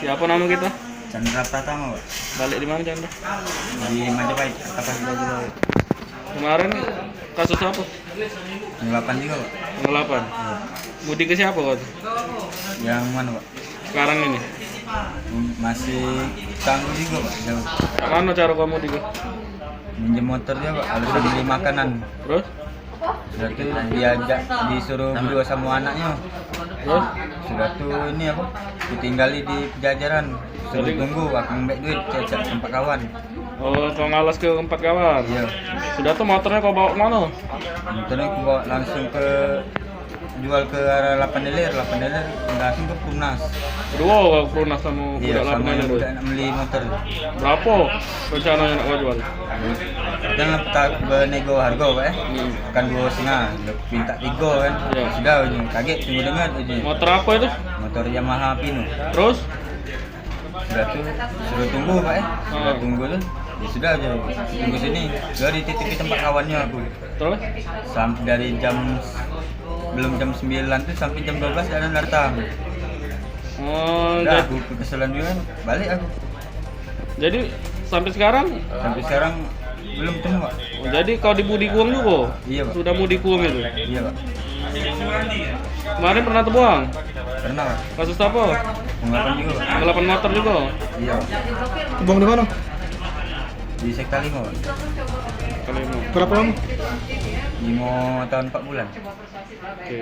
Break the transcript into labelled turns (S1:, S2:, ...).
S1: Siapa nama kita?
S2: Chandra Pratama, Pak.
S1: Balik di mana Chandra?
S2: Di Majapahit, Kapas
S1: Majapahit. Kemarin kasus apa?
S2: Penggelapan juga, Pak.
S1: Penggelapan. Mudik ke siapa waktu?
S2: Yang mana, Pak?
S1: Sekarang ini.
S2: Masih tangguh juga, Pak. Jauh.
S1: Mana cara kamu mudik?
S2: Minjem motor dia, Pak. Lalu beli makanan.
S1: Terus?
S2: Sudah tuh diajak, disuruh berdua sama anaknya.
S1: Terus?
S2: Sudah tuh ini apa? Ditinggali di Pejajaran. Suruh tunggu, aku ngembek duit, cecak tempat kawan.
S1: Oh, kau ngalas ke tempat kawan?
S2: Iya.
S1: Sudah tuh motornya kau bawa kemana?
S2: Motornya aku bawa langsung ke jual ke arah 8 deler langsung ke Purnas.
S1: Kedua kau perunas sama
S2: Iya,
S1: budak
S2: sama yang
S1: 8
S2: budak nak beli motor.
S1: Berapa rencananya nak kau jual?
S2: Kita tak bernego harga, Pak. Kan 2,5, minta 3 kan.
S1: Iya.
S2: Sudah ujung kaget tunggu dengar ujung.
S1: Motor apa itu?
S2: Motor Yamaha Pino.
S1: Terus?
S2: Sudah tuh suruh tunggu, Pak. Sudah tunggu tuh. Ya sudah aja tunggu sini. Sudah dititipi tempat kawannya aku.
S1: Terus?
S2: Sampai dari belum jam 9 tuh sampai jam 12 ada datang.
S1: Oh,
S2: Udah aku kekesalan juga kan. Balik aku.
S1: jadi sampai sekarang?
S2: Sampai sekarang belum temu, Pak.
S1: Oh, jadi kau di Budikuang juga?
S2: Iya, Pak.
S1: Sudah Budikuang itu?
S2: Iya, Pak.
S1: Kemarin pernah terbuang?
S2: Pernah, Pak.
S1: Kasus apa?
S2: Penggelapan juga, Pak.
S1: Penggelapan motor juga?
S2: Iya, Pak.
S3: Bang di mana?
S2: Di Sekta 5, Pak.
S1: Kali ini.
S3: Berapa lama?
S2: 5 tahun 4 bulan.
S1: Oke.